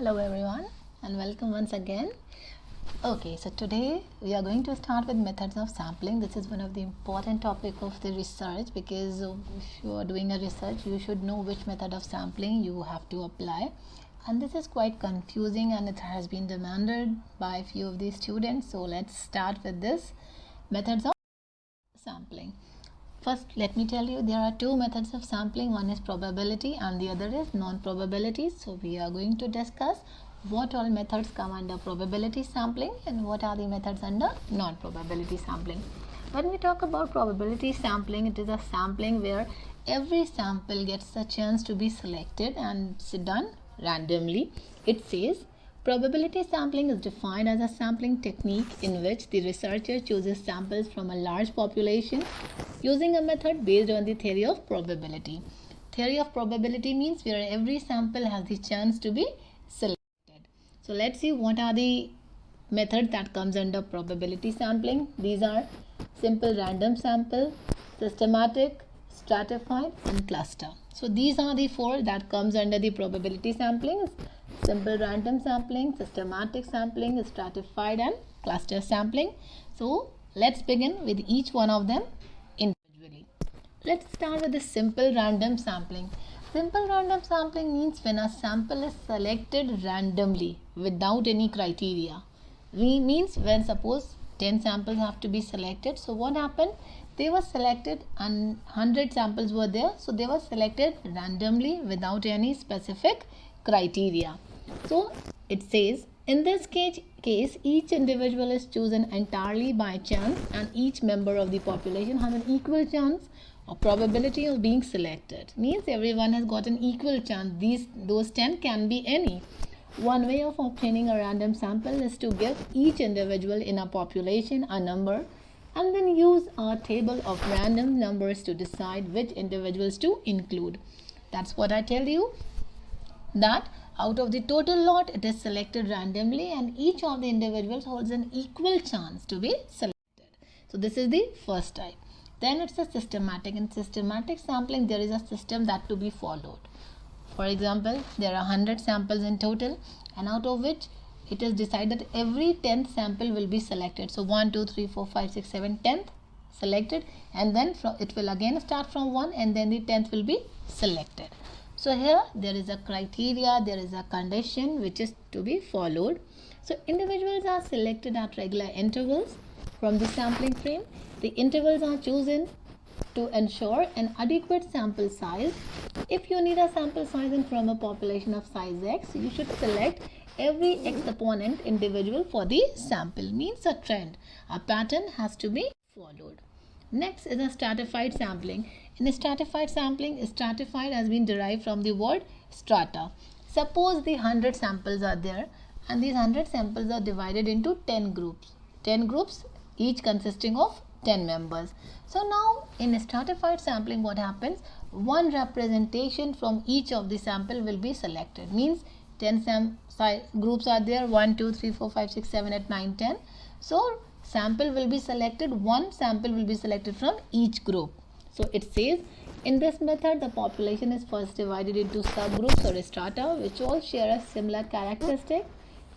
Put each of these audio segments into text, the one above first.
Hello everyone and welcome once again. Okay, so today we are going to start with methods of sampling. This is one of the important topic of the research because if you are doing a research, you should know which method of sampling you have to apply. And this is quite confusing and it has been demanded by a few of the students. So let's start with this methods of sampling. First, let me tell you there are two methods of sampling. One is probability and the other is non-probability. So we are going to discuss what all methods come under probability sampling and what are the methods under non-probability sampling. When we talk about probability sampling, it is a sampling where every sample gets a chance to be selected and it's done randomly. It says probability sampling is defined as a sampling technique in which the researcher chooses samples from a large population using a method based on the theory of probability. Theory of probability means where every sample has the chance to be selected. So let's see what are the methods that comes under probability sampling. These are simple random sample, systematic, stratified and cluster. So these are the four that comes under the probability sampling: simple random sampling, systematic sampling, stratified and cluster sampling. So let's begin with each one of them individually. Let's start with the simple random sampling. Simple random sampling means when a sample is selected randomly without any criteria. Means when suppose 10 samples have to be selected. So what happened? They were selected and 100 samples were there. So they were selected randomly without any specific criteria. So it says in this case each individual is chosen entirely by chance and each member of the population has an equal chance or probability of being selected. Means everyone has got an equal chance. Those 10 can be any. One way of obtaining a random sample is to give each individual in a population a number and then use a table of random numbers to decide which individuals to include. That's what I tell you, that out of the total lot it is selected randomly and each of the individuals holds an equal chance to be selected. So this is the first type. Then it's a systematic. In systematic sampling there is a system that to be followed. For example, there are 100 samples in total and out of which it is decided that every 10th sample will be selected. So 1, 2, 3, 4, 5, 6, 7, 10th selected and then it will again start from 1 and then the 10th will be selected. So here there is a criteria, there is a condition which is to be followed. So individuals are selected at regular intervals from the sampling frame. The intervals are chosen to ensure an adequate sample size. If you need a sample size from a population of size X, you should select every X exponent individual for the sample. Means a trend, a pattern has to be followed. Next is a stratified sampling. In a stratified sampling, stratified has been derived from the word strata. Suppose the 100 samples are there and these 100 samples are divided into 10 groups. 10 groups each consisting of 10 members. So now in stratified sampling what happens? One representation from each of the sample will be selected. Means 10 groups are there, 1, 2, 3, 4, 5, 6, 7, 8, 9, 10. So sample will be selected, one sample will be selected from each group. So it says in this method the population is first divided into subgroups or strata which all share a similar characteristic.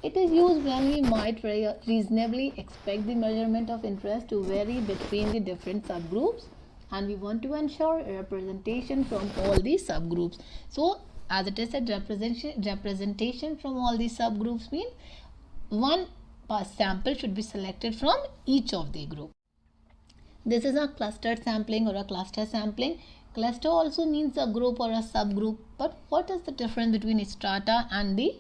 It is used when we might reasonably expect the measurement of interest to vary between the different subgroups and we want to ensure representation from all the subgroups. So as it is said, representation from all the subgroups means one sample should be selected from each of the group. This is a clustered sampling or a cluster sampling. Cluster also means a group or a subgroup. But what is the difference between strata and the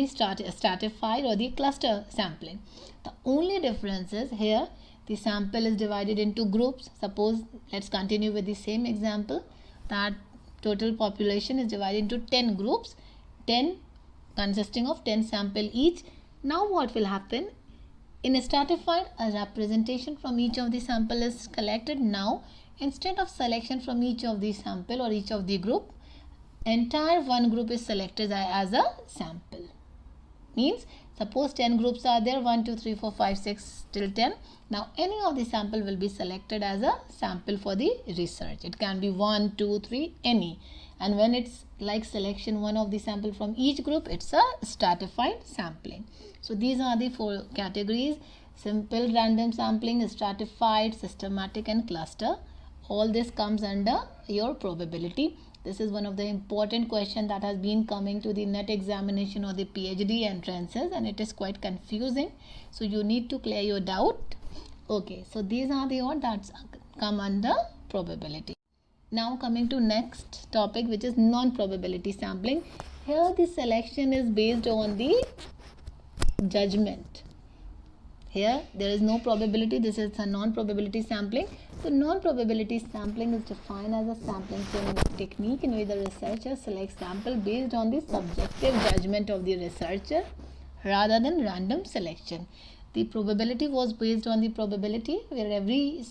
stratified or the cluster sampling? The only difference is here the sample is divided into groups. Suppose let's continue with the same example, that total population is divided into 10 groups, 10 consisting of 10 sample each. Now what will happen? In a stratified, a representation from each of the sample is collected. Now instead of selection from each of the sample or each of the group, entire one group is selected as a sample. Means suppose 10 groups are there, 1, 2, 3, 4, 5, 6 till 10. Now any of the sample will be selected as a sample for the research. It can be 1, 2, 3, any. And when it's like selection one of the sample from each group, it's a stratified sampling. So these are the 4 categories: simple random sampling, stratified, systematic and cluster. All this comes under your probability. This is one of the important questions that has been coming to the NET examination or the PhD entrances, and it is quite confusing. So you need to clear your doubt. Okay, so these are the odd that come under probability. Now coming to next topic, which is non-probability sampling. Here the selection is based on the judgment. Here there is no probability. This is a non-probability sampling. So non-probability sampling is defined as a sampling technique in which the researcher selects sample based on the subjective judgment of the researcher rather than random selection. The probability was based on the probability where every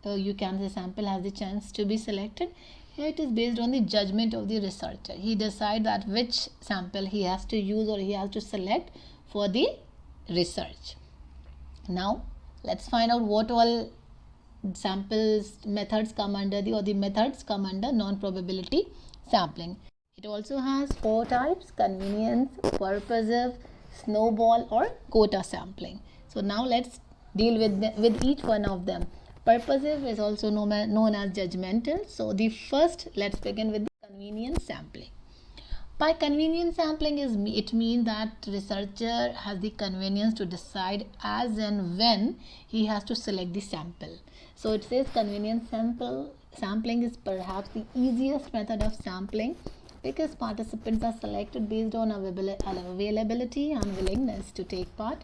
you can say sample has the chance to be selected. Here it is based on the judgment of the researcher. He decides that which sample he has to use or he has to select for the research. Now let's find out what all samples methods come under the methods come under non-probability sampling. It also has 4 types: convenience, purposive, snowball or quota sampling. So now let's deal with each one of them. Purposive is also known as judgmental. So the first, let's begin with the convenience sampling. By convenience sampling it means that researcher has the convenience to decide as and when he has to select the sample. So it says convenience sampling is perhaps the easiest method of sampling because participants are selected based on availability and willingness to take part.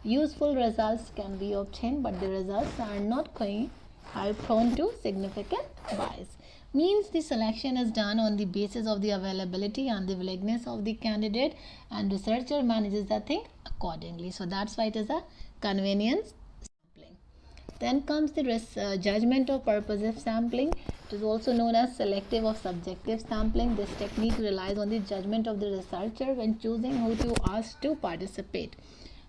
Useful results can be obtained, but the results are prone to significant bias. Means the selection is done on the basis of the availability and the willingness of the candidate, and researcher manages the thing accordingly. So that's why it is a convenience sampling. Then comes the judgment or purposive sampling. It is also known as selective or subjective sampling. This technique relies on the judgment of the researcher when choosing who to ask to participate.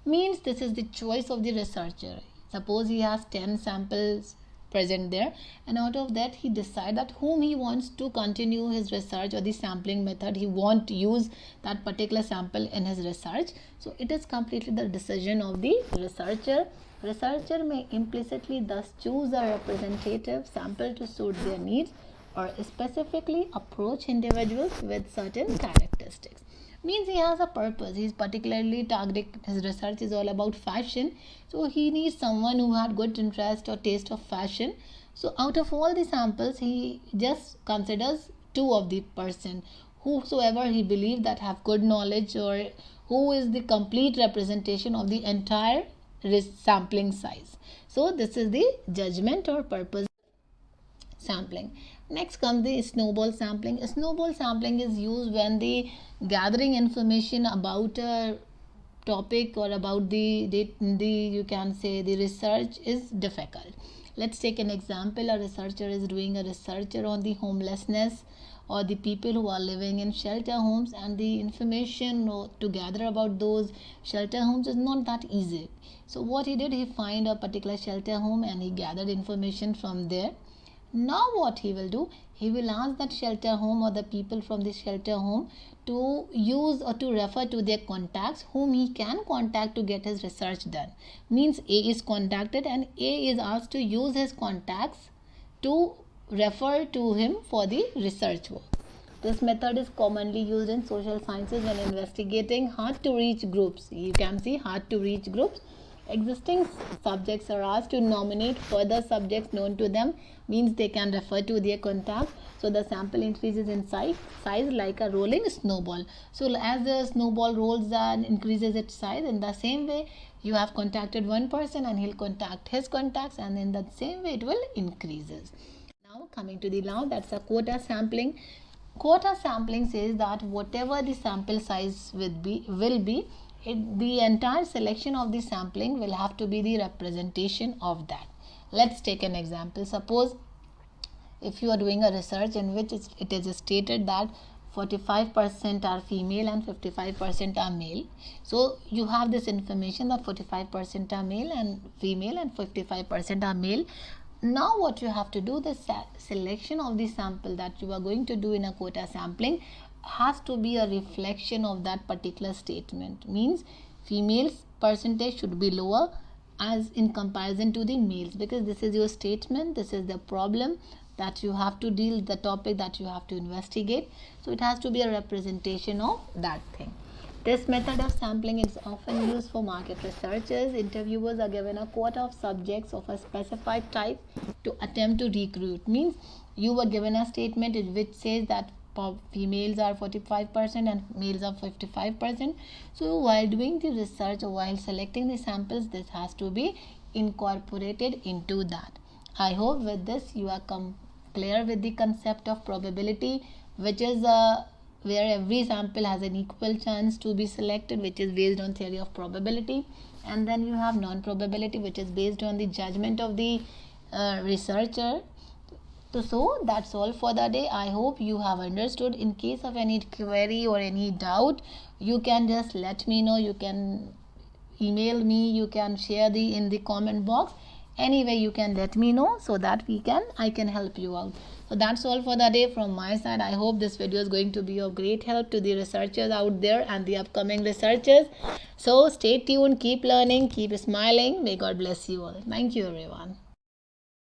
Means this is the choice of the researcher. Suppose he has 10 samples present there, and out of that he decides that whom he wants to continue his research or the sampling method. He wants to use that particular sample in his research. So it is completely the decision of the researcher. Researcher may implicitly thus choose a representative sample to suit their needs or specifically approach individuals with certain characteristics. Means he has a purpose. He is particularly targeting, his research is all about fashion, so he needs someone who had good interest or taste of fashion. So out of all the samples he just considers 2 of the person, whosoever he believes that have good knowledge or who is the complete representation of the entire sampling size. So this is the judgment or purpose sampling. Next comes the snowball sampling. Snowball sampling is used when the gathering information about a topic or about the you can say the research is difficult. Let's take an example. A researcher is doing a research on the homelessness or the people who are living in shelter homes, and the information to gather about those shelter homes is not that easy. So what he did, he find a particular shelter home and he gathered information from there. Now what he will do, he will ask that shelter home or the people from the shelter home to use or to refer to their contacts whom he can contact to get his research done. Means A is contacted and A is asked to use his contacts to refer to him for the research work. This method is commonly used in social sciences when investigating hard to reach groups. You can see hard to reach groups. Existing subjects are asked to nominate further subjects known to them. Means they can refer to their contact. So the sample increases in size like a rolling snowball. So as the snowball rolls and increases its size, in the same way you have contacted one person and he'll contact his contacts, and in the same way it will increases. Now coming to the law, that's a quota sampling. Quota sampling says that whatever the sample size will be, the entire selection of the sampling will have to be the representation of that. Let's take an example. Suppose if you are doing a research in which it is stated that 45% are female and 55% are male. So you have this information that 45% are male and female and 55% are male. Now what you have to do, the selection of the sample that you are going to do in a quota sampling has to be a reflection of that particular statement. Means females percentage should be lower as in comparison to the males, because this is your statement, this is the problem that you have to deal, the topic that you have to investigate. So it has to be a representation of that thing. This method of sampling is often used for market researchers. Interviewers are given a quota of subjects of a specified type to attempt to recruit. Means you were given a statement which says that females are 45% and males are 55%. So while doing the research or while selecting the samples, this has to be incorporated into that. I hope with this you are clear with the concept of probability, which is where every sample has an equal chance to be selected, which is based on theory of probability. And then you have non-probability, which is based on the judgment of the researcher. So that's all for the day. I hope you have understood. In case of any query or any doubt, you can just let me know. You can email me, you can share in the comment box. Anyway, you can let me know so that I can help you out. So that's all for the day from my side. I hope this video is going to be of great help to the researchers out there and the upcoming researchers. So stay tuned, keep learning, keep smiling. May God bless you all. Thank you everyone.